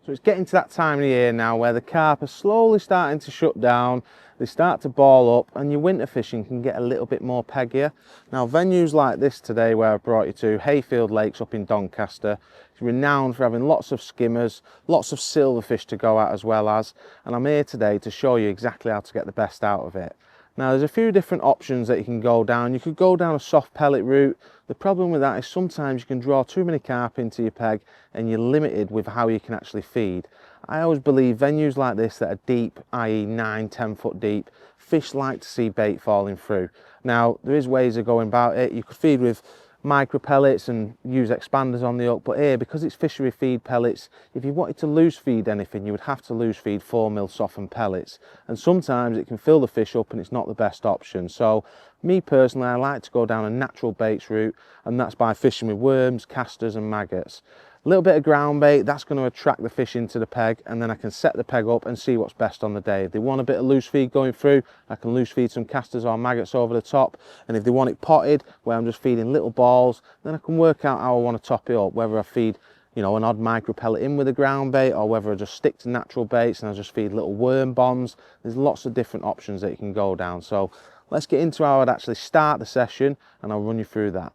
So it's getting to that time of the year now where the carp are slowly starting to shut down, they start to ball up, and your winter fishing can get a little bit more peggier. Now venues like this today where I've brought you to, Hayfield Lakes up in Doncaster, it's renowned for having lots of skimmers, lots of silverfish to go at as well as, and I'm here today to show you exactly how to get the best out of it. Now there's a few different options that you can go down. You could go down a soft pellet route. The problem with that is sometimes you can draw too many carp into your peg and you're limited with how you can actually feed. I always believe venues like this that are deep, i.e. 9-10 foot deep, fish like to see bait falling through. Now there is ways of going about it. You could feed with micro pellets and use expanders on the hook, but here, because it's fishery feed pellets, if you wanted to loose feed anything, you would have to loose feed 4mm softened pellets, and sometimes it can fill the fish up and it's not the best option. So me personally, I like to go down a natural baits route, and that's by fishing with worms, casters and maggots. A little bit of ground bait, that's going to attract the fish into the peg, and then I can set the peg up and see what's best on the day. If they want a bit of loose feed going through, I can loose feed some casters or maggots over the top, and if they want it potted, where I'm just feeding little balls, then I can work out how I want to top it up, whether I feed, you know, an odd micro pellet in with a ground bait, or whether I just stick to natural baits and I just feed little worm bombs. There's lots of different options that you can go down. So let's get into how I'd actually start the session, and I'll run you through that.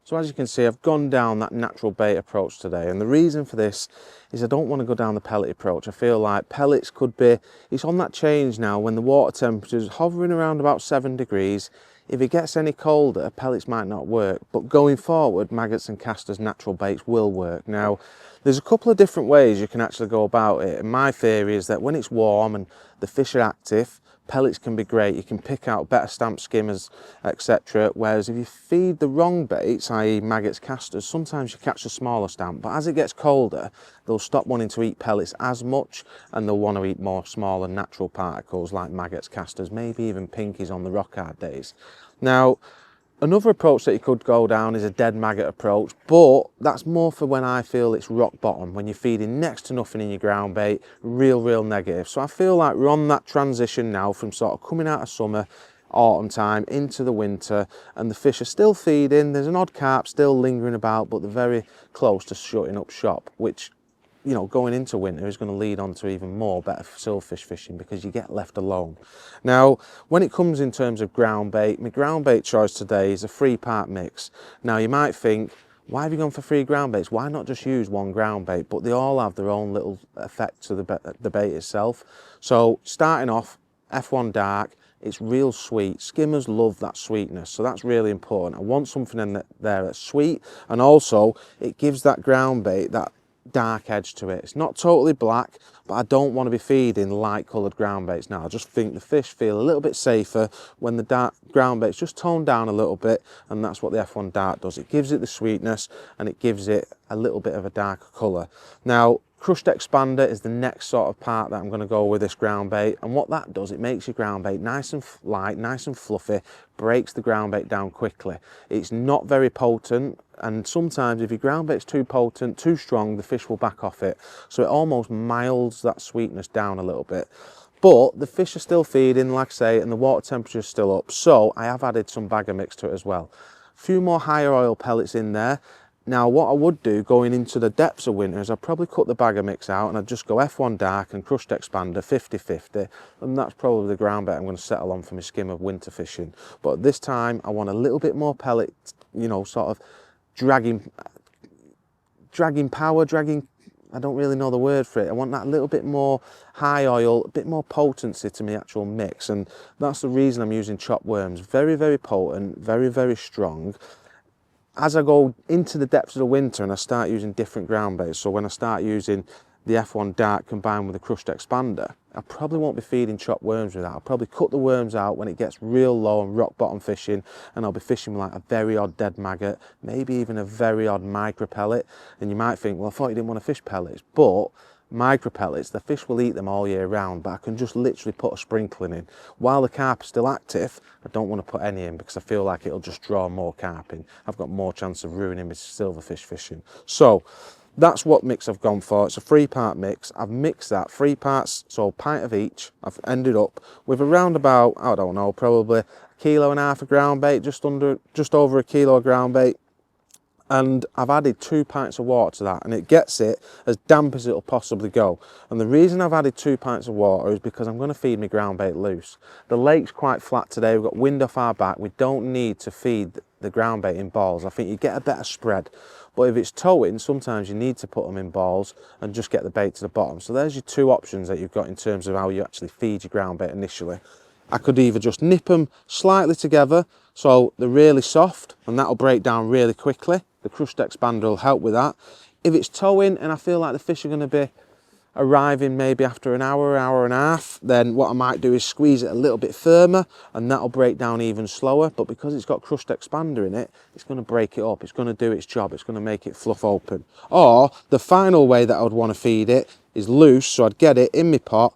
So as you can see, I've gone down that natural bait approach today, and the reason for this is I don't want to go down the pellet approach. I feel like pellets could be, it's on that change now when the water temperature is hovering around about 7 degrees. If it gets any colder, pellets might not work, but going forward, maggots and casters, natural baits will work. Now, there's a couple of different ways you can actually go about it, and my theory is that when it's warm and the fish are active, pellets can be great. You can pick out better stamped skimmers, etc. Whereas if you feed the wrong baits, i.e. maggots, casters, sometimes you catch a smaller stamp, but as it gets colder, they'll stop wanting to eat pellets as much, and they'll want to eat more smaller natural particles like maggots, casters, maybe even pinkies on the rock hard days. Now, another approach that you could go down is a dead maggot approach, but that's more for when I feel it's rock bottom, when you're feeding next to nothing in your ground bait, real negative. So I feel like we're on that transition now from sort of coming out of summer, autumn time into the winter, and the fish are still feeding. There's an odd carp still lingering about, but they're very close to shutting up shop, which, you know, going into winter is going to lead on to even more better silverfish fishing because you get left alone. Now, when it comes in terms of ground bait, my ground bait choice today is a 3-part mix. Now, you might think, why have you gone for 3 ground baits? Why not just use 1 ground bait? But they all have their own little effect to the bait itself. So, starting off, F1 dark, it's real sweet. Skimmers love that sweetness, so that's really important. I want something in there that's sweet, and also it gives that ground bait that dark edge to it. It's not totally black, but I don't want to be feeding light coloured ground baits now. I just think the fish feel a little bit safer when the dark ground bait's just toned down a little bit, and that's what the F1 dark does. It gives it the sweetness and it gives it a little bit of a darker colour. Now, crushed expander is the next sort of part that I'm going to go with this ground bait, and what that does, it makes your ground bait nice and light, nice and fluffy, breaks the ground bait down quickly. It's not very potent, and sometimes if your ground bait's too potent, too strong, the fish will back off it. So it almost milds that sweetness down a little bit. But the fish are still feeding, like I say, and the water temperature is still up. So I have added some bagger mix to it as well. A few more higher oil pellets in there. Now, what I would do going into the depths of winter is I'd probably cut the bagger mix out and I'd just go F1 dark and crushed expander 50-50, and that's probably the ground bait I'm going to settle on for my skim of winter fishing. But this time I want a little bit more pellet, you know, sort of dragging power, I don't really know the word for it. I want that little bit more high oil, a bit more potency to my actual mix, and that's the reason I'm using chopped worms. Very potent, very strong. As I go into the depths of the winter and I start using different ground baits, so when I start using the F1 dark combined with the crushed expander, I probably won't be feeding chopped worms with that. I'll probably cut the worms out when it gets real low and rock bottom fishing, and I'll be fishing with like a very odd dead maggot, maybe even a very odd micro pellet. And you might think, well, I thought you didn't want to fish pellets, but micro pellets, the fish will eat them all year round, but I can just literally put a sprinkling in. While the carp is still active, I don't want to put any in because I feel like it'll just draw more carp in. I've got more chance of ruining my silverfish fishing. So that's what mix I've gone for. It's a 3-part mix. I've mixed that 3 parts, so a pint of each. I've ended up with around about, I don't know, probably 1.5 kilos of ground bait, just over 1 kilo of ground bait. and I've added 2 pints of water to that, and it gets it as damp as it'll possibly go. And the reason I've added 2 pints of water is because I'm going to feed my ground bait loose. The lake's quite flat today, we've got wind off our back, we don't need to feed the ground bait in balls. I think you get a better spread. But if it's towing, sometimes you need to put them in balls and just get the bait to the bottom. So there's your 2 options that you've got in terms of how you actually feed your ground bait initially. I could either just nip them slightly together so they're really soft, and that'll break down really quickly. The crushed expander will help with that. If it's towing and I feel like the fish are going to be arriving maybe after an hour, hour and a half, then what I might do is squeeze it a little bit firmer, and that'll break down even slower. But because it's got crushed expander in it, it's going to break it up, it's going to do its job, it's going to make it fluff open. Or the final way that I would want to feed it is loose, so I'd get it in my pot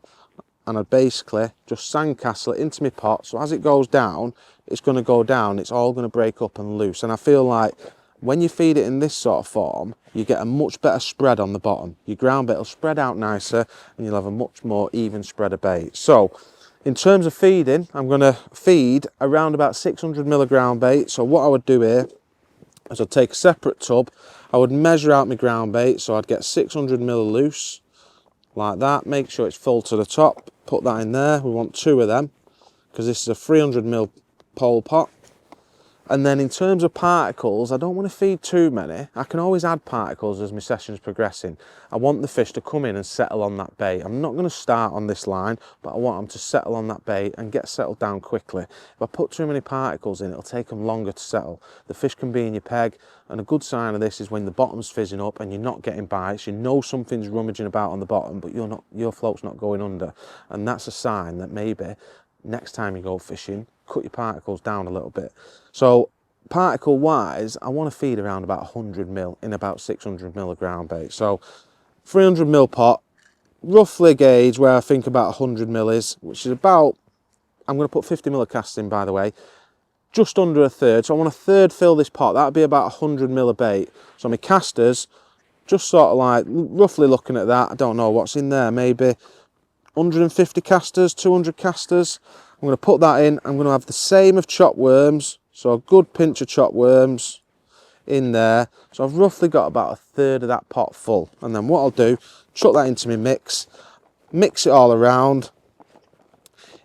and I'd basically just sandcastle it into my pot, so as it goes down, it's going to go down, it's all going to break up and loose. And I feel like when you feed it in this sort of form, you get a much better spread on the bottom. Your ground bait will spread out nicer, and you'll have a much more even spread of bait. So in terms of feeding, I'm going to feed around about 600 ml of ground bait. So what I would do here is I'd take a separate tub, I would measure out my ground bait, so I'd get 600 ml loose, like that, make sure it's full to the top, put that in there. We want 2 of them, because this is a 300 ml pole pot. And then in terms of particles, I don't want to feed too many. I can always add particles as my session's progressing. I want the fish to come in and settle on that bait. I'm not going to start on this line, but I want them to settle on that bait and get settled down quickly. If I put too many particles in, it'll take them longer to settle. The fish can be in your peg, and a good sign of this is when the bottom's fizzing up and you're not getting bites. You know something's rummaging about on the bottom, but your float's not going under. And that's a sign that maybe next time you go fishing, cut your particles down a little bit. So particle wise, I want to feed around about 100 ml in about 600 ml of ground bait. So 300 ml pot, roughly gauge where I think about 100 ml is, which is about, I'm going to put 50 ml of cast in, by the way, just under a third. So I want a third fill this pot. That'd be about 100 ml of bait. So my casters, just sort of like roughly looking at that, I don't know what's in there, maybe 150 casters, 200 casters. I'm going to put that in. I'm going to have the same of chopped worms, so a good pinch of chopped worms in there. So I've roughly got about a third of that pot full. And then what I'll do, chuck that into my mix it all around.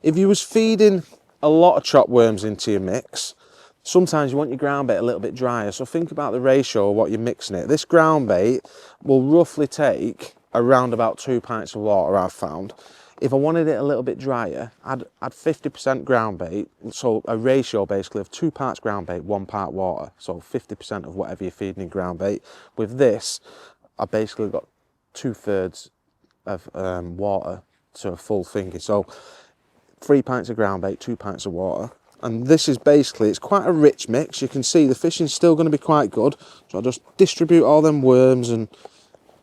If you was feeding a lot of chopped worms into your mix, sometimes you want your ground bait a little bit drier. So think about the ratio of what you're mixing it. This ground bait will roughly take around about 2 pints of water, I've found. If I wanted it a little bit drier, I'd 50% ground bait, so a ratio basically of 2 parts ground bait, 1 part water, so 50% of whatever you're feeding in ground bait. With this, I basically got 2/3 of water to a full thingy, so 3 pints of ground bait, 2 pints of water. And this is basically, it's quite a rich mix. You can see the fishing's still going to be quite good, so I'll just distribute all them worms and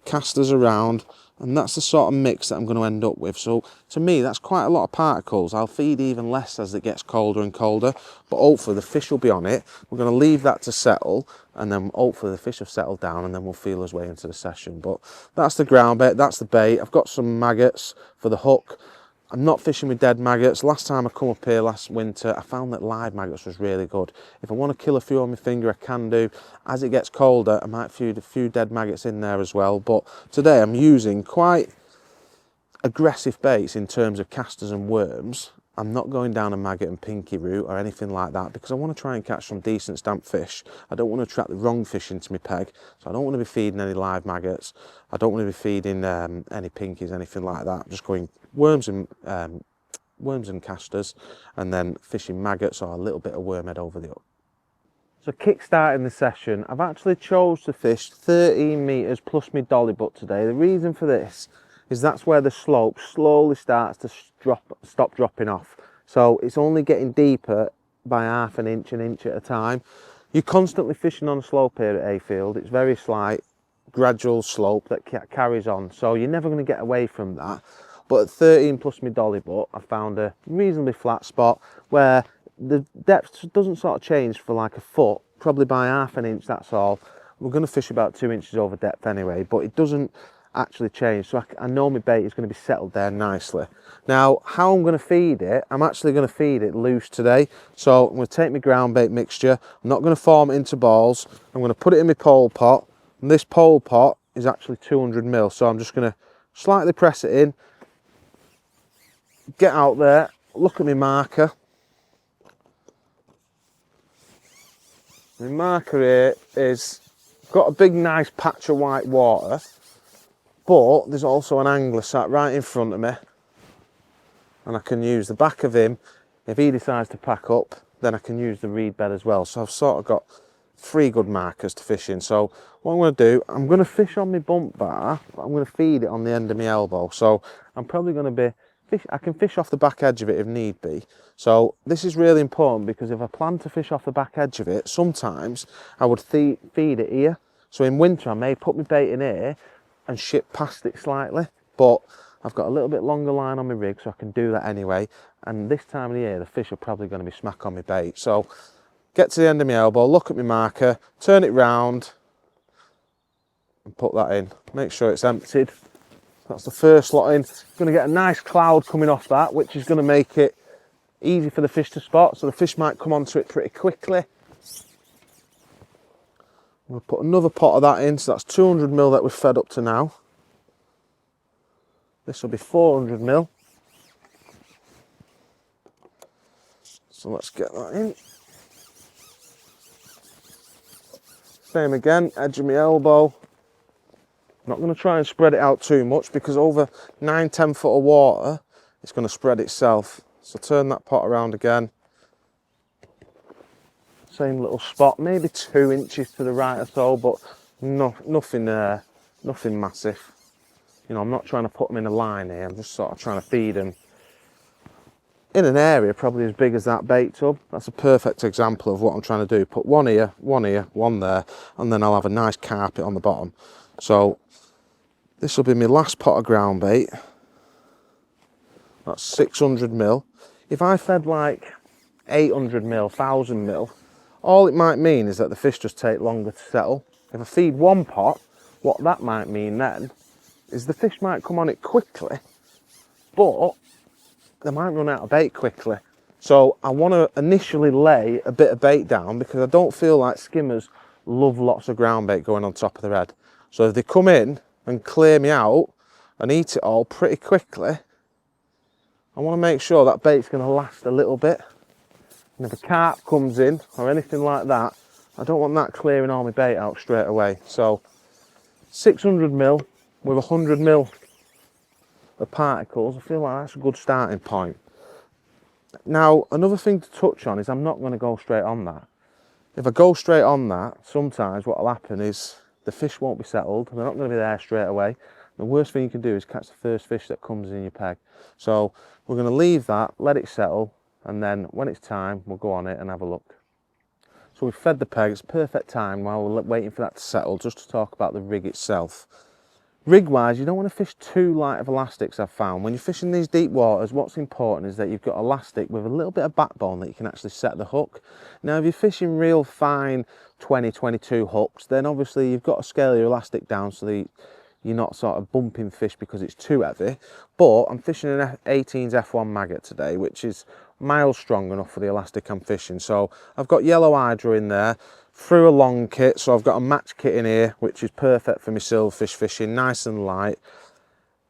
casters around, and that's the sort of mix that I'm going to end up with. So to me, that's quite a lot of particles. I'll feed even less as it gets colder and colder, but hopefully the fish will be on it. We're going to leave that to settle, and then hopefully the fish have settled down, and then we'll feel his way into the session. But that's the ground bait, that's the bait. I've got some maggots for the hook. I'm not fishing with dead maggots. Last time I come up here last winter, I found that live maggots was really good. If I want to kill a few on my finger, I can do. As it gets colder, I might feed a few dead maggots in there as well. But today I'm using quite aggressive baits in terms of casters and worms. I'm not going down a maggot and pinky route or anything like that, because I want to try and catch some decent stamp fish. I don't want to attract the wrong fish into my peg, so I don't want to be feeding any live maggots. I don't want to be feeding any pinkies, anything like that. I'm just going worms and casters, and then fishing maggots or a little bit of wormhead over the hook. So kick-starting the session, I've actually chose to fish 13 metres plus my dolly butt today. The reason for this is that's where the slope slowly starts to stop dropping off. So it's only getting deeper by half an inch at a time. You're constantly fishing on a slope here at Hayfield. It's very slight, gradual slope that carries on. So you're never going to get away from that. But at 13 plus my dolly butt, I found a reasonably flat spot where the depth doesn't sort of change for like a foot, probably by half an inch, that's all. We're going to fish about 2 inches over depth anyway, but it doesn't actually changed. So I know my bait is going to be settled there nicely. Now, how I'm going to feed it, I'm actually going to feed it loose today. So I'm going to take my ground bait mixture. I'm not going to form it into balls. I'm going to put it in my pole pot. And this pole pot is actually 200 mil. So I'm just going to slightly press it in, get out there, look at my marker. My marker here is got a big nice patch of white water, but there's also an angler sat right in front of me, and I can use the back of him. If he decides to pack up, then I can use the reed bed as well. So I've sort of got 3 good markers to fish in. So what I'm going to do, I'm going to fish on my bump bar, but I'm going to feed it on the end of my elbow. So I'm probably going to be I can fish off the back edge of it if need be. So this is really important, because if I plan to fish off the back edge of it, sometimes I would feed it here. So in winter I may put my bait in here and ship past it slightly, but I've got a little bit longer line on my rig, so I can do that anyway. And this time of the year the fish are probably going to be smack on my bait. So get to the end of my elbow, look at my marker, turn it round and put that in. Make sure it's emptied. That's the first lot in. Going to get a nice cloud coming off that, which is going to make it easy for the fish to spot. So the fish might come onto it pretty quickly. We'll put another pot of that in. So that's 200 mil that we've fed up to now. This will be 400 mil. So let's get that in. Same again, edge of my elbow. Not going to try and spread it out too much, because over 9-10 foot of water, it's going to spread itself. So turn that pot around again. Same little spot, maybe 2 inches to the right or so, but nothing massive. You know, I'm not trying to put them in a line here. I'm just sort of trying to feed them in an area probably as big as that bait tub. That's a perfect example of what I'm trying to do. Put one here, one there, and then I'll have a nice carpet on the bottom. So this will be my last pot of ground bait. That's 600 mil. If I fed like 800 mil, 1000 mil, all it might mean is that the fish just take longer to settle. If I feed one pot, what that might mean then is the fish might come on it quickly, but they might run out of bait quickly. So I want to initially lay a bit of bait down, because I don't feel like skimmers love lots of ground bait going on top of their head. So if they come in and clear me out and eat it all pretty quickly, I want to make sure that bait's going to last a little bit. And if a carp comes in or anything like that, I don't want that clearing all my bait out straight away. So 600 mil with 100 mil of particles, I feel like that's a good starting point. Now, another thing to touch on is I'm not going to go straight on that. If I go straight on that, sometimes what will happen is the fish won't be settled, they're not going to be there straight away. The worst thing you can do is catch the first fish that comes in your peg. So we're going to leave that, let it settle, and then when it's time, we'll go on it and have a look. So we've fed the peg, it's perfect time while we're waiting for that to settle, just to talk about the rig itself. Rig-wise, you don't want to fish too light of elastics, I've found. When you're fishing these deep waters, what's important is that you've got elastic with a little bit of backbone that you can actually set the hook. Now, if you're fishing real fine 20-22 hooks, then obviously you've got to scale your elastic down so that you're not sort of bumping fish because it's too heavy. But I'm fishing an 18's F1 maggot today, which is miles strong enough for the elastic I'm fishing. So I've got yellow hydro in there, through a long kit, so I've got a match kit in here, which is perfect for my silverfish fishing, nice and light.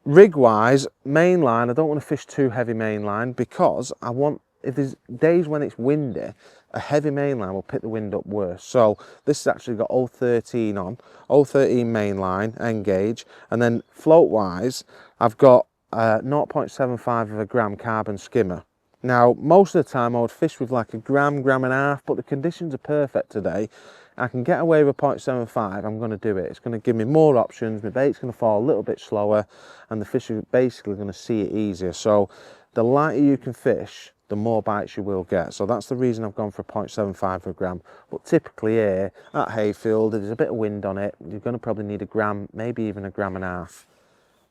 Rig wise, mainline, I don't want to fish too heavy mainline, because I want, if there's days when it's windy, a heavy mainline will pick the wind up worse. So this has actually got 013 on, 013 mainline, engage, and then float wise, I've got 0.75 of a gram carbon skimmer. Now, most of the time I would fish with like a gram and a half, but the conditions are perfect today. I can get away with 0.75, I'm going to do it. It's going to give me more options, my bait's going to fall a little bit slower, and the fish are basically going to see it easier. So the lighter you can fish, the more bites you will get. So that's the reason I've gone for 0.75 of a gram. But typically here at Hayfield, if there's a bit of wind on it, you're going to probably need a gram, maybe even a gram and a half.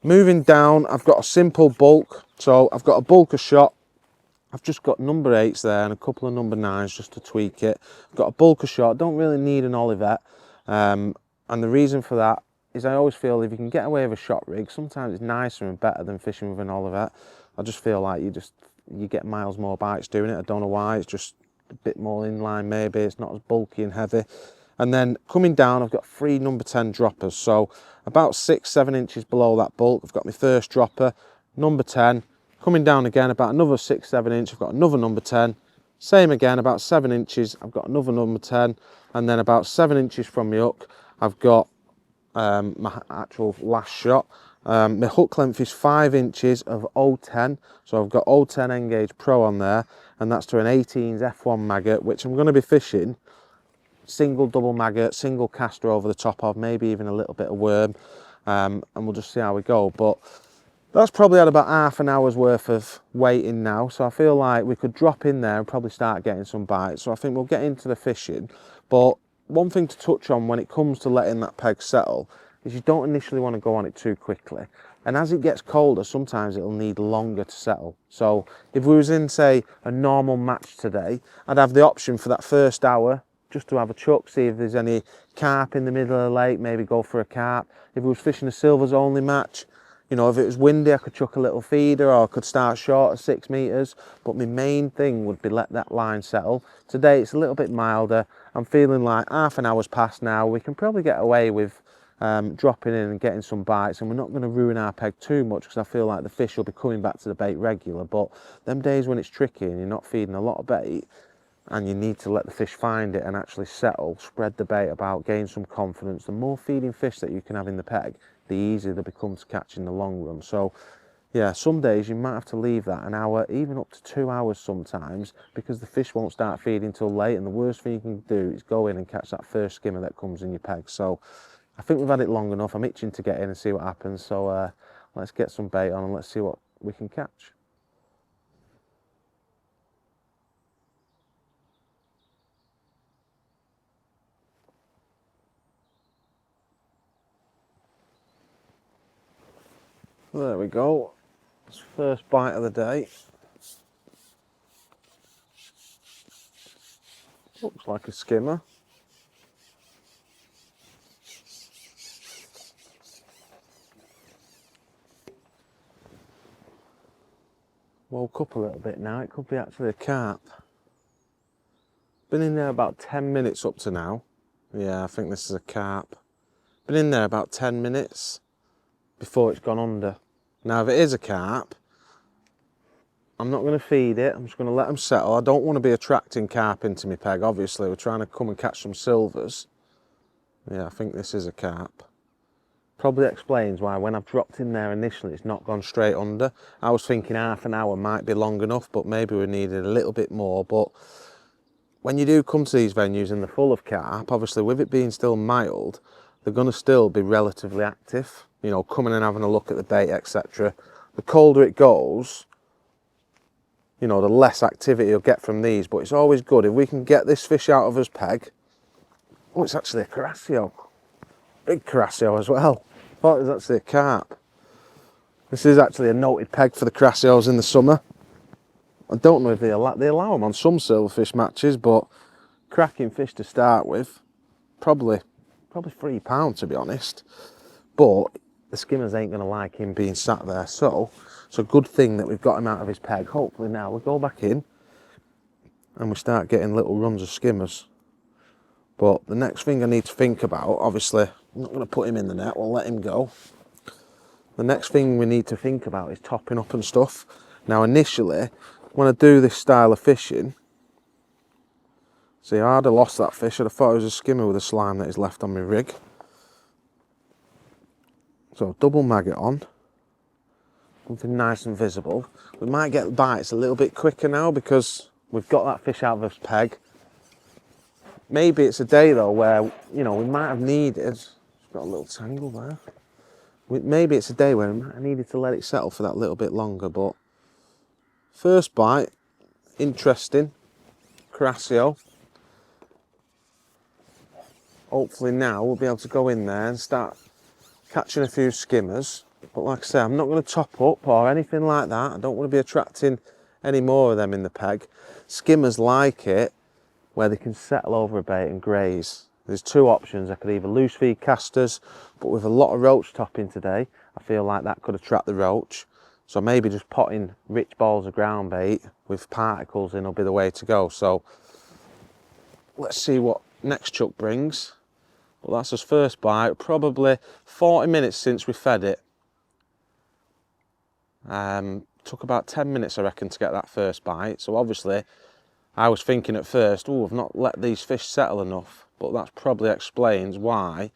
Moving down, I've got a simple bulk. So I've got a bulker shot. I've just got number 8s there and a couple of number 9s just to tweak it. I've got a bulker shot, don't really need an Olivet. And the reason for that is I always feel if you can get away with a shot rig, sometimes it's nicer and better than fishing with an Olivet. I just feel like you get miles more bites doing it. I don't know why, it's just a bit more inline maybe, it's not as bulky and heavy. And then coming down, I've got 3 number 10 droppers, so about 6-7 inches below that bulk, I've got my first dropper, number 10. Coming down again, about another 6-7 inch, I've got another number 10. Same again, about 7 inches, I've got another number 10. And then about 7 inches from my hook, I've got my actual last shot. My hook length is 5 inches of 010, so I've got 010 N-Gage Pro on there, and that's to an 18's F1 maggot, which I'm going to be fishing single, double maggot, single caster over the top of, maybe even a little bit of worm, and we'll just see how we go. But that's probably had about half an hour's worth of waiting now, so I feel like we could drop in there and probably start getting some bites. So I think we'll get into the fishing. But one thing to touch on when it comes to letting that peg settle is you don't initially want to go on it too quickly. And as it gets colder, sometimes it'll need longer to settle. So if we was in, say, a normal match today, I'd have the option for that first hour just to have a chuck, see if there's any carp in the middle of the lake, maybe go for a carp. If we was fishing a silvers only match, you know, if it was windy, I could chuck a little feeder, or I could start short at 6 meters. But my main thing would be let that line settle. Today it's a little bit milder. I'm feeling like half an hour's past now. We can probably get away with dropping in and getting some bites, and we're not going to ruin our peg too much because I feel like the fish will be coming back to the bait regular. But them days when it's tricky and you're not feeding a lot of bait, and you need to let the fish find it and actually settle, spread the bait about, gain some confidence. The more feeding fish that you can have in the peg, the easier they become to catch in the long run. So yeah, some days you might have to leave that an hour, even up to 2 hours sometimes, because the fish won't start feeding till late, and the worst thing you can do is go in and catch that first skimmer that comes in your peg. So I think we've had it long enough. I'm itching to get in and see what happens. So let's get some bait on and let's see what we can catch. There we go. It's first bite of the day. Looks like a skimmer. Woke up a little bit now. It could be actually a carp. Been in there about 10 minutes up to now. Yeah, I think this is a carp. Been in there about 10 minutes before it's gone under. Now, if it is a carp, I'm not going to feed it. I'm just going to let them settle. I don't want to be attracting carp into my peg. Obviously, we're trying to come and catch some silvers. Yeah, I think this is a carp. Probably explains why when I've dropped in there initially, it's not gone straight under. I was thinking half an hour might be long enough, but maybe we needed a little bit more. But when you do come to these venues and they're full of carp, obviously with it being still mild, they're going to still be relatively active, you know, coming and having a look at the bait, etc. The colder it goes, you know, the less activity you'll get from these. But it's always good if we can get this fish out of his peg. Oh, it's actually a Carasio. Big Carasio as well. I thought it was actually a carp. This is actually a noted peg for the Carasios in the summer. I don't know if they allow them on some silverfish matches, but cracking fish to start with. Probably £3 to be honest. But the skimmers ain't going to like him being sat there, so it's a good thing that we've got him out of his peg. Hopefully now we'll go back in and we start getting little runs of skimmers. But the next thing I need to think about, obviously I'm not going to put him in the net, we'll let him go. The next thing we need to think about is topping up and stuff. Now initially, when I do this style of fishing, see, I'd have lost that fish. I'd have thought it was a skimmer with a slime that is left on my rig. So double maggot on, something nice and visible. We might get bites a little bit quicker now because we've got that fish out of his peg. Maybe it's a day though where, you know, we might have needed, it's got a little tangle there. Maybe it's a day where I needed to let it settle for that little bit longer, but first bite, interesting, Carasio. Hopefully now we'll be able to go in there and start catching a few skimmers. But like I say, I'm not going to top up or anything like that. I don't want to be attracting any more of them in the peg. Skimmers like it where they can settle over a bait and graze. There's two options. I could either loose feed casters, but with a lot of roach topping today, I feel like that could attract the roach. So maybe just potting rich balls of ground bait with particles in will be the way to go. So let's see what next chuck brings. Well, that's his first bite, probably 40 minutes since we fed it. Took about 10 minutes, I reckon, to get that first bite. So obviously, I was thinking at first, oh, I've not let these fish settle enough. But that probably explains why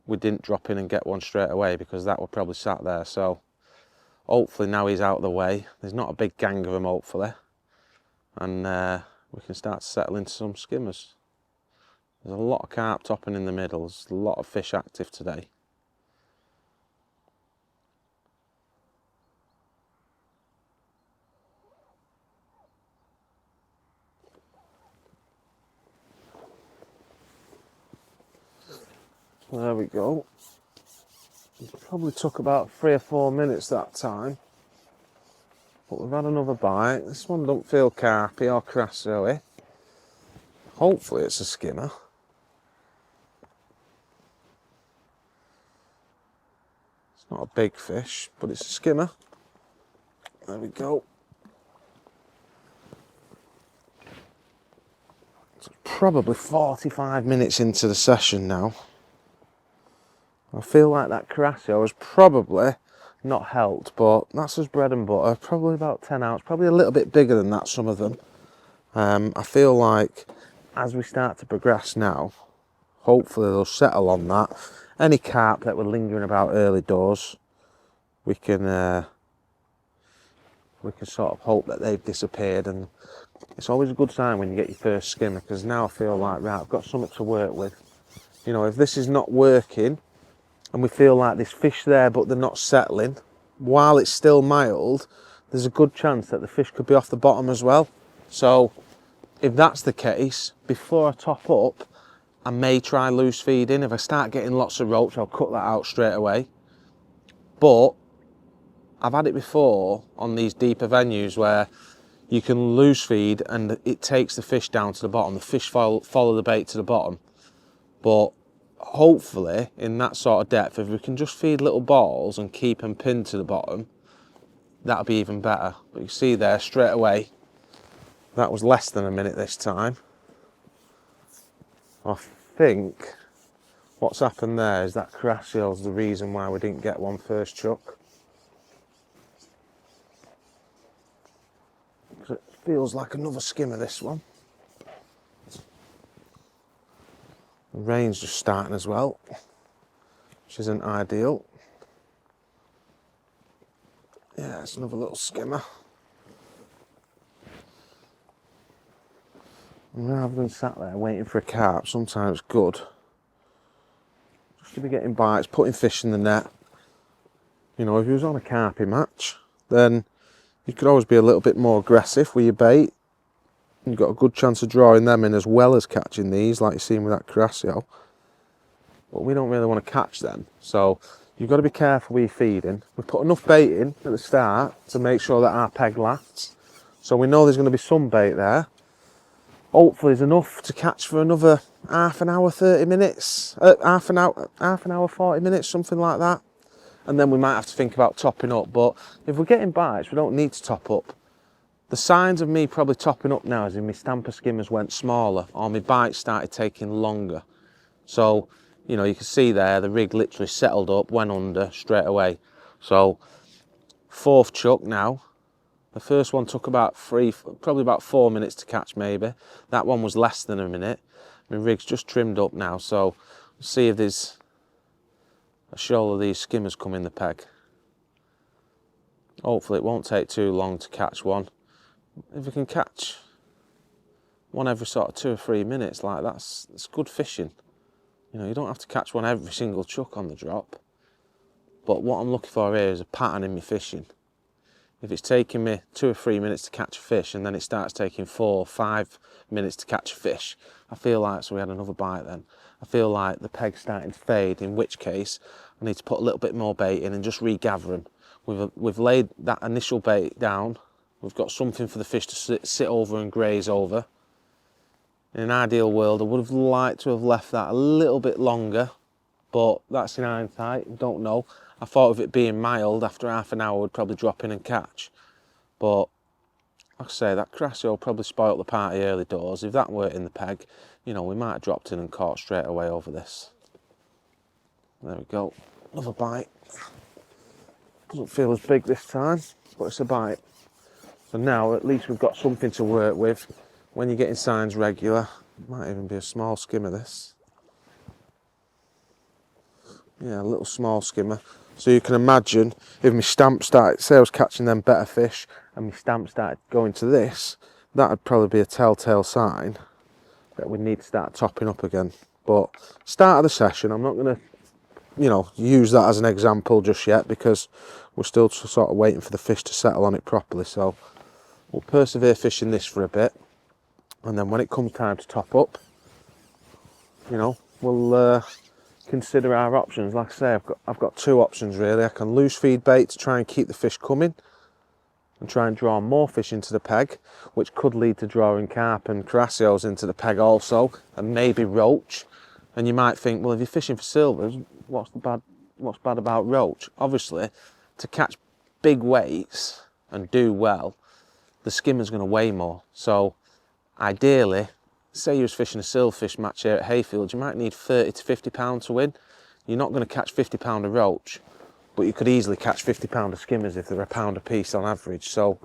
we didn't drop in and get one straight away, because that would probably sat there. So hopefully now he's out of the way. There's not a big gang of them, hopefully. And we can start to settle into some skimmers. There's a lot of carp topping in the middle. There's a lot of fish active today. There we go. It probably took about 3 or 4 minutes that time. But we've had another bite. This one don't feel carpy or crasso-y. Hopefully it's a skimmer. It's not a big fish, but it's a skimmer. There we go. It's probably 45 minutes into the session now. I feel like that crasso has probably not helped, but that's his bread and butter. Probably about 10 ounce, probably a little bit bigger than that, some of them. I feel like as we start to progress now, hopefully they'll settle on that. Any carp that were lingering about early doors, we can sort of hope that they've disappeared. And it's always a good sign when you get your first skimmer, because now I feel like, right, I've got something to work with. You know, if this is not working and we feel like there's fish there but they're not settling, while it's still mild, there's a good chance that the fish could be off the bottom as well. So if that's the case, before I top up, I may try loose feeding. If I start getting lots of roach, I'll cut that out straight away. But I've had it before on these deeper venues where you can loose feed and it takes the fish down to the bottom. The fish follow the bait to the bottom. But hopefully in that sort of depth, if we can just feed little balls and keep them pinned to the bottom, that'll be even better. But you see there straight away, that was less than a minute this time. I think what's happened there is that crassio's the reason why we didn't get one first chuck. It feels like another skimmer, this one. The rain's just starting as well, which isn't ideal. Yeah, it's another little skimmer. And rather than sat there waiting for a carp, sometimes good just to be getting bites, putting fish in the net. You know, if you was on a carpy match, then you could always be a little bit more aggressive with your bait. You've got a good chance of drawing them in as well as catching these, like you've seen with that crassio. But we don't really want to catch them, so you've got to be careful with your feeding. We put enough bait in at the start to make sure that our peg lasts. So we know there's going to be some bait there. Hopefully there's enough to catch for another half an hour, 30 minutes, half an hour, 40 minutes, something like that. And then we might have to think about topping up. But if we're getting bites, we don't need to top up. The signs of me probably topping up now is if my stamper skimmers went smaller or my bites started taking longer. So, you know, you can see there, the rig literally settled up, went under straight away. So, fourth chuck now. The first one took about probably about 4 minutes to catch maybe. That one was less than a minute. My rig's just trimmed up now, so we'll see if there's a shoal of these skimmers come in the peg. Hopefully it won't take too long to catch one. If we can catch one every sort of 2 or 3 minutes, like that's good fishing. You know, you don't have to catch one every single chuck on the drop. But what I'm looking for here is a pattern in my fishing. If it's taking me 2 or 3 minutes to catch a fish and then it starts taking 4 or 5 minutes to catch a fish, I feel like, so we had another bite then, I feel like the peg's starting to fade, in which case I need to put a little bit more bait in and just regather them. We've laid that initial bait down, we've got something for the fish to sit over and graze over. In an ideal world, I would have liked to have left that a little bit longer, but that's in hindsight, don't know. I thought of it being mild, after half an hour would probably drop in and catch. But like I say, that Crassio probably spoilt the party early doors. If that weren't in the peg, you know, we might have dropped in and caught straight away over this. There we go, another bite. Doesn't feel as big this time, but it's a bite. So now at least we've got something to work with. When you're getting signs regular, it might even be a small skimmer this. Yeah, a little small skimmer. So you can imagine if my stamp started, say I was catching them better fish and my stamp started going to this, that would probably be a telltale sign that we need to start topping up again. But start of the session, I'm not going to, you know, use that as an example just yet because we're still sort of waiting for the fish to settle on it properly. So we'll persevere fishing this for a bit, and then when it comes time to top up, you know, we'll consider our options. Like I say, I've got two options really. I can loose feed bait to try and keep the fish coming and try and draw more fish into the peg, which could lead to drawing carp and Crassios into the peg also, and maybe roach. And you might think, well, if you're fishing for silvers, what's bad about roach? Obviously, to catch big weights and do well, the skimmer's going to weigh more. So ideally, say you was fishing a silverfish match here at Hayfield, you might need 30 to 50 pounds to win. You're not going to catch 50 pound of roach, but you could easily catch 50 pound of skimmers if they're a pound a piece on average. So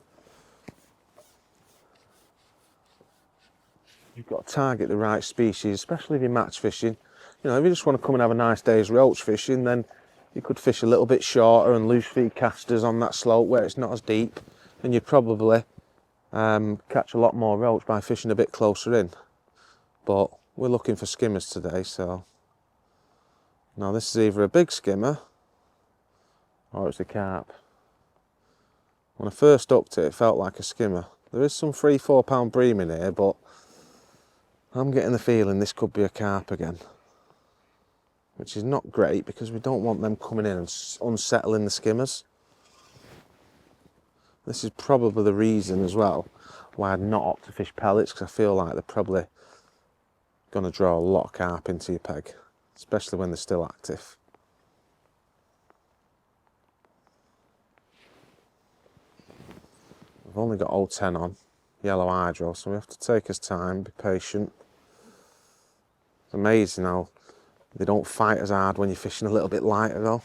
you've got to target the right species, especially if you're match fishing. You know, if you just want to come and have a nice day's roach fishing, then you could fish a little bit shorter and loose feed casters on that slope where it's not as deep, and you'd probably catch a lot more roach by fishing a bit closer in. But we're looking for skimmers today, so now this is either a big skimmer or it's a carp. When I first hooked it, it felt like a skimmer. There is some 3-4 pound bream in here, but I'm getting the feeling this could be a carp again, which is not great because we don't want them coming in and unsettling the skimmers. This is probably the reason as well why I'd not opt to fish pellets, because I feel like they're probably going to draw a lot of carp into your peg, especially when they're still active. We've only got 010 on, yellow hydro, so we have to take our time, be patient. It's amazing how they don't fight as hard when you're fishing a little bit lighter though.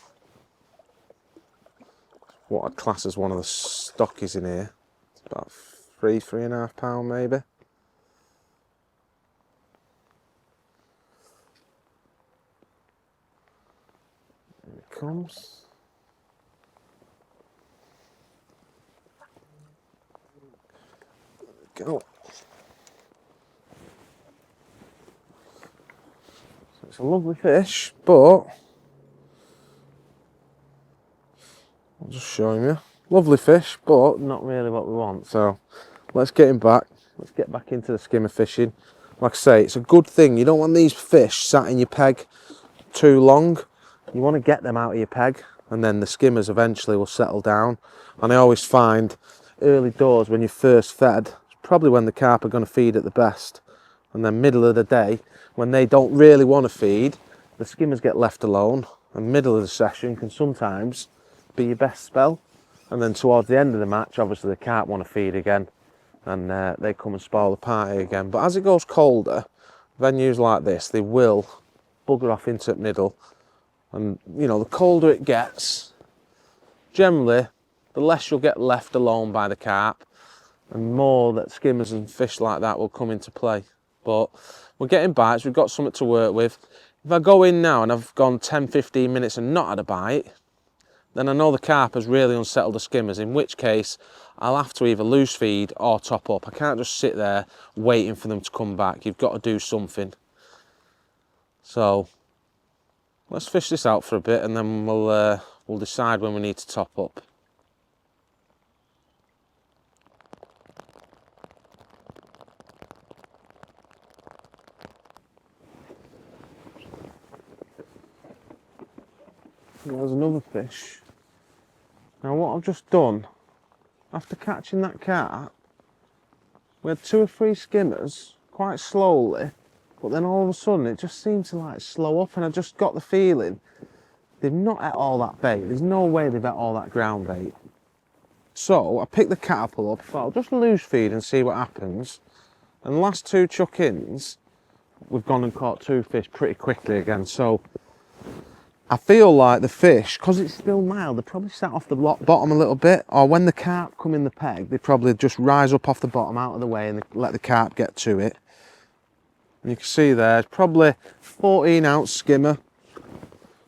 What I'd class as one of the stockies in here. It's about 3.5 pound maybe. Here it comes. There we go. So it's a lovely fish, but I'll just show you. Lovely fish, but not really what we want. So let's get him back. Let's get back into the skimmer fishing. Like I say, it's a good thing. You don't want these fish sat in your peg too long. You want to get them out of your peg, and then the skimmers eventually will settle down. And I always find early doors when you're first fed, it's probably when the carp are going to feed at the best. And then middle of the day, when they don't really want to feed, the skimmers get left alone. And middle of the session can sometimes be your best spell. And then towards the end of the match, obviously the carp want to feed again, and they come and spoil the party again. But as it goes colder, venues like this, they will bugger off into the middle. And you know, the colder it gets, generally, the less you'll get left alone by the carp, and more that skimmers and fish like that will come into play. But we're getting bites, we've got something to work with. If I go in now and I've gone 10-15 minutes and not had a bite, then I know the carp has really unsettled the skimmers, in which case I'll have to either loose feed or top up. I can't just sit there waiting for them to come back. You've got to do something. So let's fish this out for a bit, and then we'll decide when we need to top up. There's another fish. Now what I've just done, after catching that carp, we had 2 or 3 skimmers quite slowly, but then all of a sudden it just seemed to like slow up, and I just got the feeling they've not ate all that bait. There's no way they've ate all that ground bait. So I picked the catapult up, thought I'll just loose feed and see what happens. And the last 2 chuck-ins, we've gone and caught 2 fish pretty quickly again. So I feel like the fish, because it's still mild, they probably sat off the bottom a little bit, or when the carp come in the peg, they probably just rise up off the bottom out of the way and let the carp get to it. And you can see there, it's probably 14-ounce skimmer.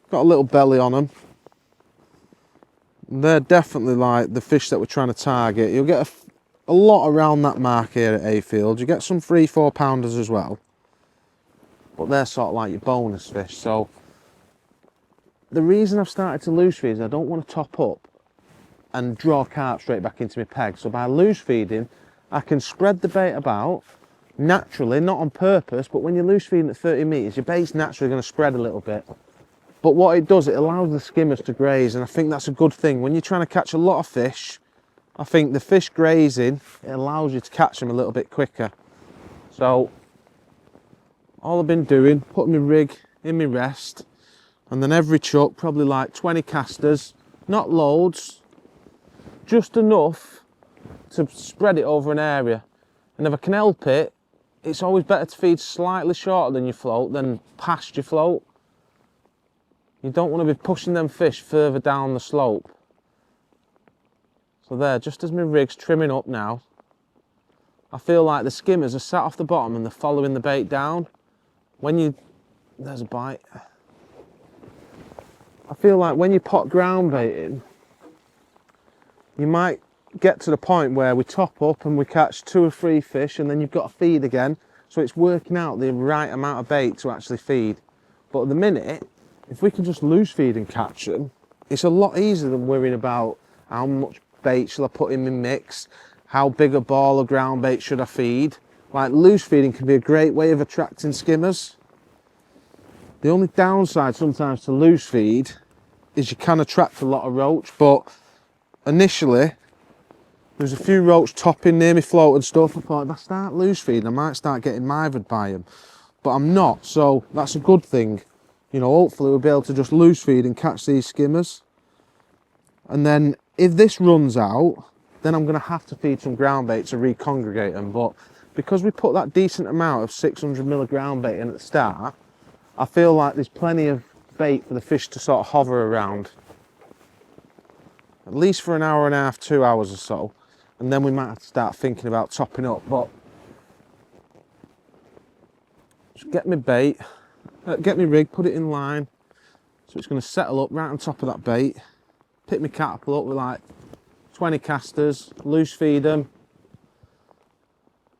Got a little belly on them. They're definitely like the fish that we're trying to target. You'll get a lot around that mark here at Hayfield. You get some 3-4 pounders as well, but they're sort of like your bonus fish. So the reason I've started to loose feed is I don't want to top up and draw carp straight back into my peg. So by loose feeding, I can spread the bait about naturally, not on purpose, but when you're loose feeding at 30 metres, your bait's naturally going to spread a little bit. But what it does, it allows the skimmers to graze, and I think that's a good thing. When you're trying to catch a lot of fish, I think the fish grazing, it allows you to catch them a little bit quicker. So all I've been doing, putting my rig in my rest, and then every chuck, probably like 20 casters, not loads, just enough to spread it over an area. And if I can help it, it's always better to feed slightly shorter than your float than past your float. You don't want to be pushing them fish further down the slope. So there, just as my rig's trimming up now, I feel like the skimmers are sat off the bottom and they're following the bait down. There's a bite. I feel like when you pot ground bait in, you might get to the point where we top up and we catch 2 or 3 fish, and then you've got to feed again. So it's working out the right amount of bait to actually feed. But at the minute, if we can just loose feed and catch them, it's a lot easier than worrying about how much bait shall I put in my mix, how big a ball of ground bait should I feed. Like, loose feeding can be a great way of attracting skimmers. The only downside sometimes to loose feed is you can attract a lot of roach, but initially there's a few roach topping near me float and stuff. I thought if I start loose feeding, I might start getting mithered by them, but I'm not, so that's a good thing. You know, hopefully we'll be able to just loose feed and catch these skimmers. And then if this runs out, then I'm going to have to feed some ground bait to recongregate them. But because we put that decent amount of 600 ground bait in at the start, I feel like there's plenty of bait for the fish to sort of hover around. At least for an hour and a half, 2 hours or so. And then we might have to start thinking about topping up. But just get my bait. Get my rig, put it in line, so it's going to settle up right on top of that bait. Pick my catapult up with like 20 casters, loose feed them,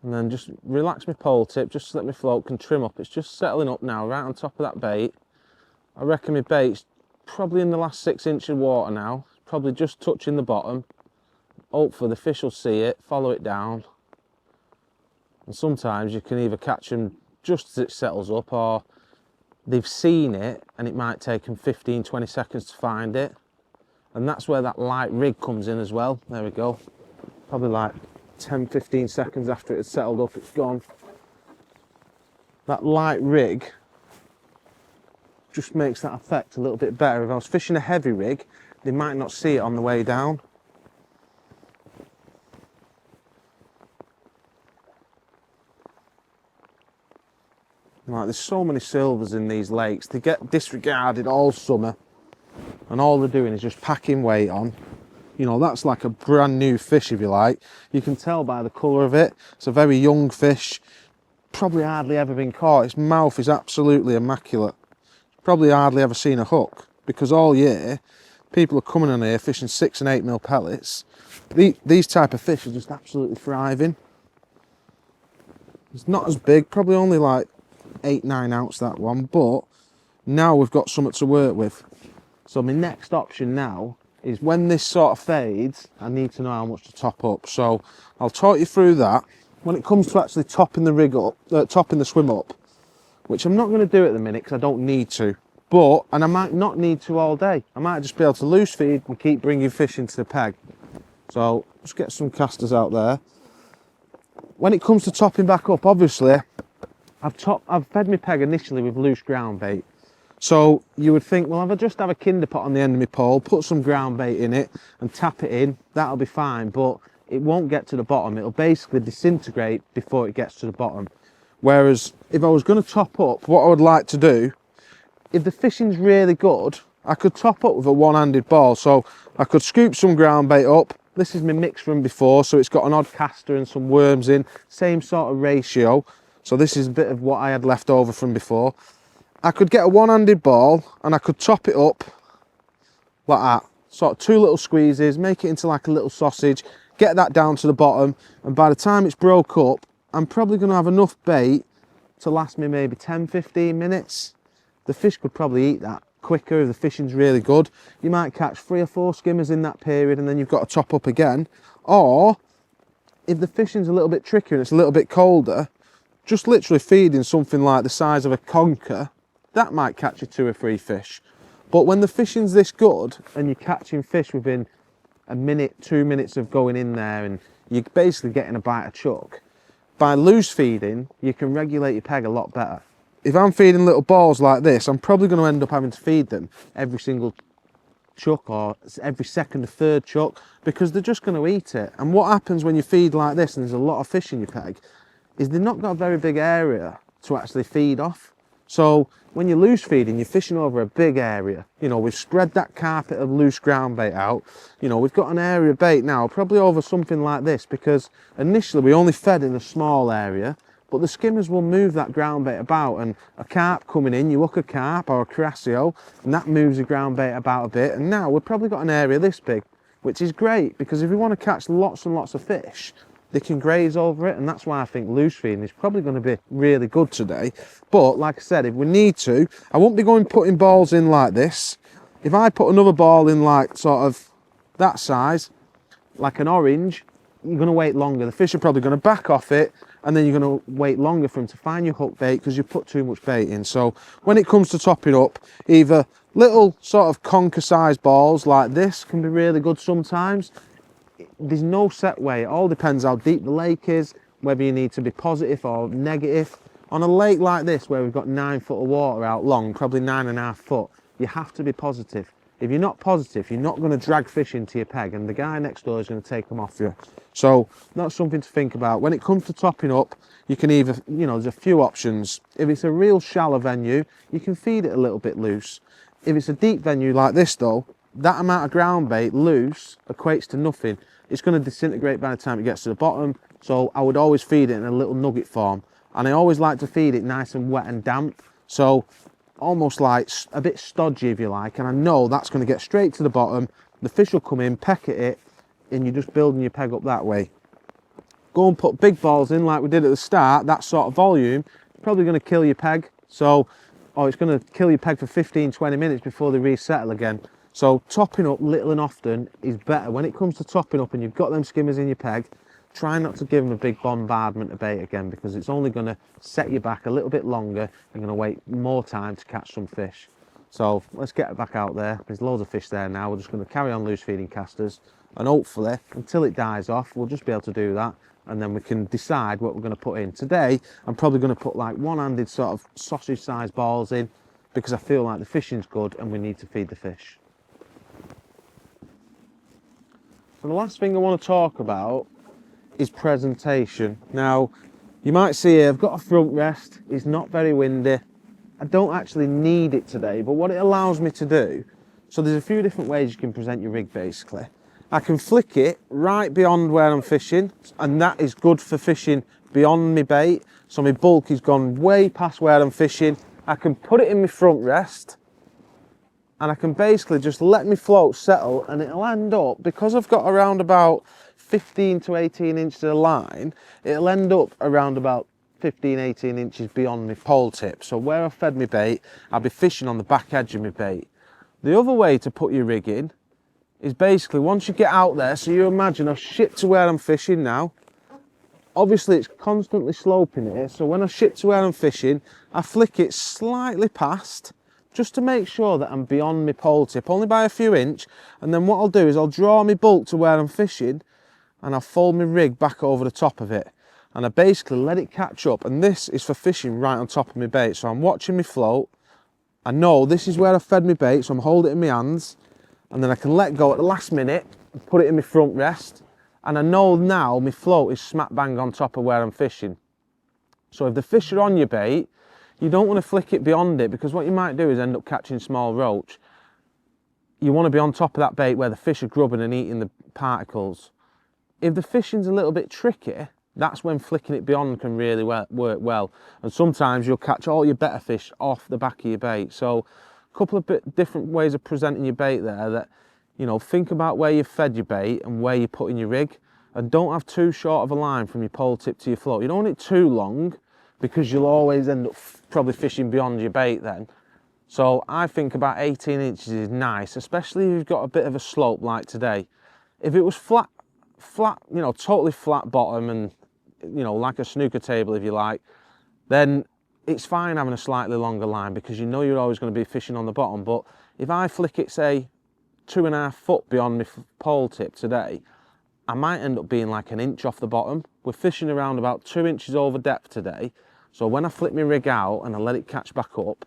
and then just relax my pole tip, just so that my float can trim up. It's just settling up now, right on top of that bait. I reckon my bait's probably in the last 6 inches of water now, probably just touching the bottom. Hopefully the fish will see it, follow it down, and sometimes you can either catch them just as it settles up, or they've seen it and it might take them 15-20 seconds to find it. And that's where that light rig comes in as well. There we go. Probably like 10-15 seconds after it's settled up, it's gone. That light rig just makes that effect a little bit better. If I was fishing a heavy rig, they might not see it on the way down. Like, there's so many silvers in these lakes. They get disregarded all summer, and all they're doing is just packing weight on. You know, that's like a brand new fish, if you like. You can tell by the colour of it. It's a very young fish, probably hardly ever been caught. Its mouth is absolutely immaculate. Probably hardly ever seen a hook, because all year people are coming on here fishing 6 and 8 mil pellets. These type of fish are just absolutely thriving. It's not as big, probably only like 8-9 ounce, that one, but now we've got something to work with. So my next option now is, when this sort of fades, I need to know how much to top up. So I'll talk you through that. When it comes to actually topping the rig up, topping the swim up, which I'm not going to do at the minute because I don't need to, and I might not need to all day. I might just be able to loose feed and keep bringing fish into the peg. So just get some casters out there. when it comes to topping back up, obviously, I've fed my peg initially with loose ground bait. So you would think, well, if I just have a kinder pot on the end of my pole, put some ground bait in it and tap it in, that'll be fine, but it won't get to the bottom. It'll basically disintegrate before it gets to the bottom. Whereas if I was going to top up, what I would like to do, if the fishing's really good, I could top up with a one-handed ball. So I could scoop some ground bait up. This is my mix from before, so it's got an odd caster and some worms in, same sort of ratio. So this is a bit of what I had left over from before. I could get a one-handed ball and I could top it up like that. Sort of 2 little squeezes, make it into like a little sausage, get that down to the bottom, and by the time it's broke up, I'm probably going to have enough bait to last me maybe 10-15 minutes. The fish could probably eat that quicker if the fishing's really good. You might catch 3 or 4 skimmers in that period and then you've got to top up again. Or if the fishing's a little bit trickier and it's a little bit colder, just literally feeding something like the size of a conker, that might catch you 2 or 3 fish. But when the fishing's this good and you're catching fish within a minute, 2 minutes of going in there and you're basically getting a bite of chuck, by loose feeding, you can regulate your peg a lot better. If I'm feeding little balls like this, I'm probably going to end up having to feed them every single chuck or every second or third chuck because they're just going to eat it. And what happens when you feed like this and there's a lot of fish in your peg is they've not got a very big area to actually feed off. So when you're loose feeding, you're fishing over a big area. You know, we've spread that carpet of loose ground bait out. You know, we've got an area bait now, probably over something like this, because initially we only fed in a small area, but the skimmers will move that ground bait about, and a carp coming in, you hook a carp or a crassio, and that moves the ground bait about a bit. And now we've probably got an area this big, which is great, because if we want to catch lots and lots of fish, they can graze over it, and that's why I think loose feeding is probably going to be really good today. But like I said, if we need to, I won't be going putting balls in like this. If I put another ball in like sort of that size, like an orange, you're going to wait longer. The fish are probably going to back off it, and then you're going to wait longer for them to find your hook bait because you put too much bait in. So when it comes to topping up, either little sort of conker sized balls like this can be really good sometimes. There's no set way. It all depends how deep the lake is, whether you need to be positive or negative. On a lake like this where we've got 9 foot of water out long, probably 9.5 foot, you have to be positive. If you're not positive, you're not going to drag fish into your peg, and the guy next door is going to take them off you. So that's something to think about. When it comes to topping up, you can either, you know, there's a few options. If it's a real shallow venue, you can feed it a little bit loose. If it's a deep venue like this though, that amount of ground bait loose equates to nothing. It's going to disintegrate by the time it gets to the bottom. So I would always feed it in a little nugget form. And I always like to feed it nice and wet and damp. So almost like a bit stodgy if you like. And I know that's going to get straight to the bottom. The fish will come in, peck at it, and you're just building your peg up that way. Go and put big balls in like we did at the start. That sort of volume is probably going to kill your peg. So, or it's going to kill your peg for 15-20 minutes before they resettle again. So topping up little and often is better. When it comes to topping up and you've got them skimmers in your peg, try not to give them a big bombardment of bait again, because it's only going to set you back a little bit longer. You're going to wait more time to catch some fish. So let's get it back out there. There's loads of fish there now. We're just going to carry on loose feeding casters, and hopefully until it dies off, we'll just be able to do that, and then we can decide what we're going to put in. Today I'm probably going to put like one-handed sort of sausage sized balls in, because I feel like the fishing's good and we need to feed the fish. So the last thing I want to talk about is presentation. Now, you might see here, I've got a front rest. It's not very windy. I don't actually need it today, but what it allows me to do, so there's a few different ways you can present your rig basically. I can flick it right beyond where I'm fishing, and that is good for fishing beyond my bait. So my bulk has gone way past where I'm fishing. I can put it in my front rest, and I can basically just let my float settle, and it'll end up, because I've got around about 15 to 18 inches of line, it'll end up around about 15-18 inches beyond my pole tip. So where I've fed my bait, I'll be fishing on the back edge of my bait. The other way to put your rig in is basically once you get out there, so you imagine I've shipped to where I'm fishing now. Obviously it's constantly sloping here, so when I ship to where I'm fishing, I flick it slightly past, just to make sure that I'm beyond my pole tip, only by a few inches. And then what I'll do is I'll draw my bulk to where I'm fishing, and I'll fold my rig back over the top of it. and I basically let it catch up, and this is for fishing right on top of my bait. So I'm watching me float, I know this is where I fed my bait, so I'm holding it in my hands, and then I can let go at the last minute and put it in my front rest, and I know now my float is smack bang on top of where I'm fishing. So if the fish are on your bait, you don't want to flick it beyond it, because what you might do is end up catching small roach. You want to be on top of that bait where the fish are grubbing and eating the particles. If the fishing's a little bit tricky, that's when flicking it beyond can really work well. And sometimes you'll catch all your better fish off the back of your bait. So a couple of different ways of presenting your bait there, that, you know, think about where you've fed your bait and where you're putting your rig, and don't have too short of a line from your pole tip to your float. You don't want it too long, because you'll always end up probably fishing beyond your bait then. So I think about 18 inches is nice, especially if you've got a bit of a slope like today. If it was flat, you know, totally flat bottom and, you know, like a snooker table if you like, then it's fine having a slightly longer line, because you know you're always going to be fishing on the bottom. But if I flick it, say, 2.5 foot beyond my pole tip today, I might end up being like an inch off the bottom. We're fishing around about 2 inches over depth today. So when I flip my rig out and I let it catch back up,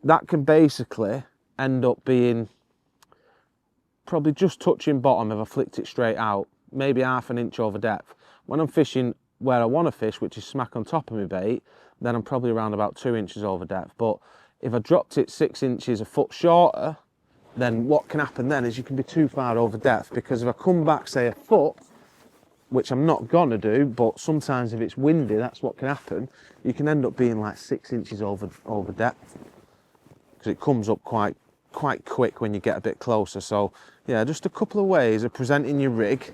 that can basically end up being probably just touching bottom if I flicked it straight out, maybe half an inch over depth. When I'm fishing where I want to fish, which is smack on top of my bait, then I'm probably around about 2 inches over depth. But if I dropped it 6 inches, a foot shorter, then what can happen then is you can be too far over depth, because if I come back, say, a foot, which I'm not gonna do, but sometimes if it's windy, that's what can happen, you can end up being like 6 inches over depth, because it comes up quite quick when you get a bit closer. So yeah, just a couple of ways of presenting your rig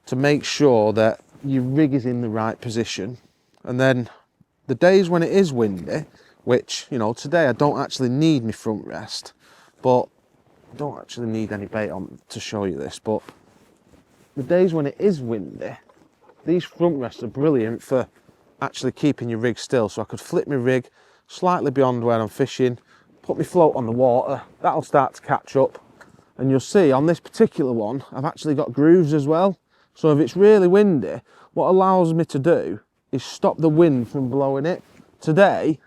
to make sure that your rig is in the right position. And then the days when it is windy, which, you know, today I don't actually need my front rest, but I don't actually need any bait on to show you this, but the days when it is windy, these front rests are brilliant for actually keeping your rig still. So I could flip my rig slightly beyond where I'm fishing, put my float on the water, that'll start to catch up. And you'll see on this particular one, I've actually got grooves as well. So if it's really windy, what allows me to do is stop the wind from blowing it. Today,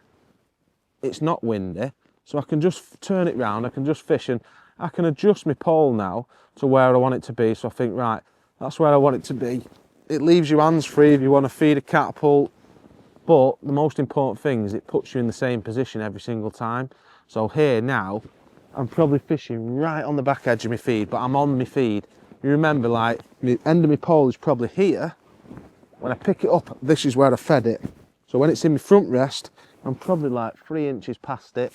it's not windy, so I can just turn it round, I can just fish, and I can adjust my pole now to where I want it to be. So I think, right, that's where I want it to be. It leaves you hands free if you want to feed a catapult, but the most important thing is it puts you in the same position every single time. So here now, I'm probably fishing right on the back edge of my feed, but I'm on my feed. You remember, like, the end of my pole is probably here. When I pick it up, this is where I fed it. So when it's in my front rest, I'm probably like 3 inches past it,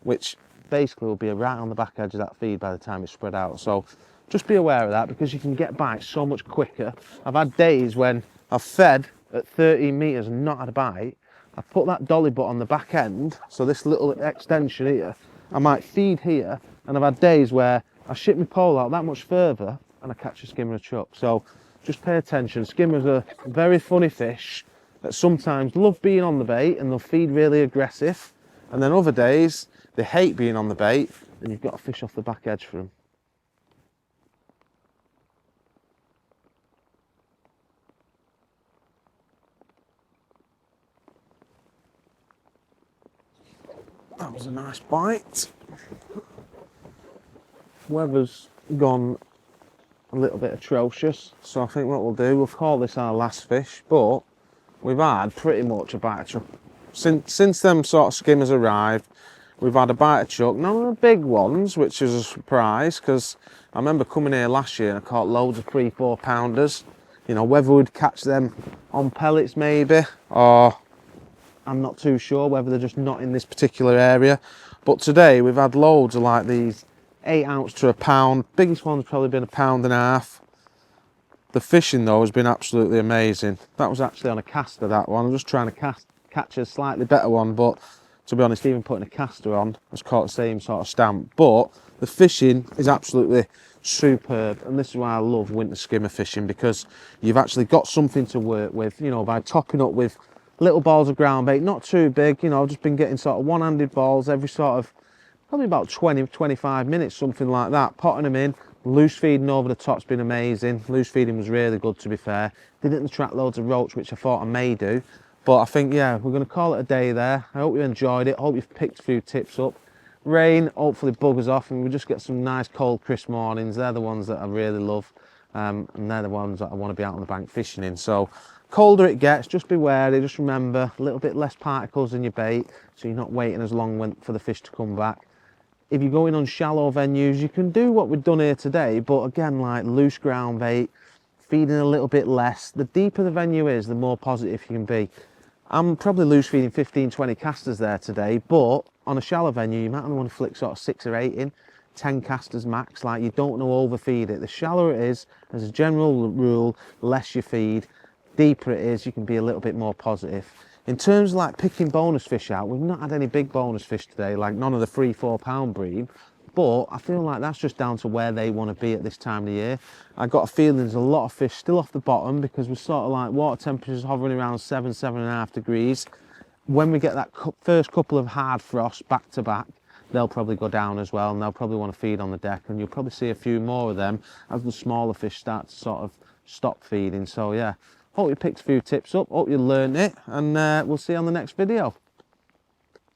which basically will be right on the back edge of that feed by the time it's spread out. So just be aware of that, because you can get bites so much quicker. I've had days when I've fed at 13 metres and not had a bite. I put that dolly butt on the back end, so this little extension here, I might feed here, and I've had days where I ship my pole out that much further and I catch a skimmer or chuck. So just pay attention. Skimmers are very funny fish that sometimes love being on the bait and they'll feed really aggressive, and then other days they hate being on the bait and you've got to fish off the back edge for them. That was a nice bite. Weather's gone a little bit atrocious, so I think what we'll do, we'll call this our last fish, but we've had pretty much a bite of chuck. Since them sort of skimmers arrived, we've had a bite of chuck. None of the big ones, which is a surprise, because I remember coming here last year and I caught loads of 3-4 pounders. You know, whether we'd catch them on pellets maybe, or I'm not too sure, whether they're just not in this particular area. But today we've had loads of like these 8 ounce to a pound. Biggest one's probably been 1.5 pounds. The fishing though has been absolutely amazing. That was actually on a caster, that one. I'm just trying to catch a slightly better one, but to be honest, even putting a caster on, has caught the same sort of stamp. But the fishing is absolutely superb, and this is why I love winter skimmer fishing, because you've actually got something to work with, you know, by topping up with little balls of ground bait, not too big, you know. I've just been getting sort of one-handed balls every sort of, probably about 20-25 minutes, something like that, potting them in, Loose feeding over the top's been amazing. Loose feeding was really good, to be fair. Didn't attract loads of roach, which I thought I may do. But I think, yeah, we're going to call it a day there. I hope you enjoyed it. I hope you've picked a few tips up. Rain hopefully buggers off and we just get some nice cold crisp mornings. They're the ones that I really love. And they're the ones that I want to be out on the bank fishing in. So colder it gets, just be wary. Just remember, a little bit less particles in your bait, so you're not waiting as long for the fish to come back. If you're going on shallow venues, you can do what we've done here today, but again, like loose ground bait, feeding a little bit less. The deeper the venue is, the more positive you can be. I'm probably loose feeding 15, 20 casters there today, but on a shallow venue, you might only want to flick sort of 6 or 8 in, 10 casters max. Like, you don't want to overfeed it. The shallower it is, as a general rule, less you feed, deeper it is, you can be a little bit more positive. In terms of like picking bonus fish out, we've not had any big bonus fish today, like none of the 3-4 pound bream, but I feel like that's just down to where they want to be at this time of the year. I got a feeling there's a lot of fish still off the bottom because we're sort of like water temperatures hovering around 7.5 degrees. When we get that first couple of hard frosts back to back, they'll probably go down as well, and they'll probably want to feed on the deck, and you'll probably see a few more of them as the smaller fish start to sort of stop feeding. So yeah, hope you picked a few tips up, hope you learned it, and we'll see you on the next video.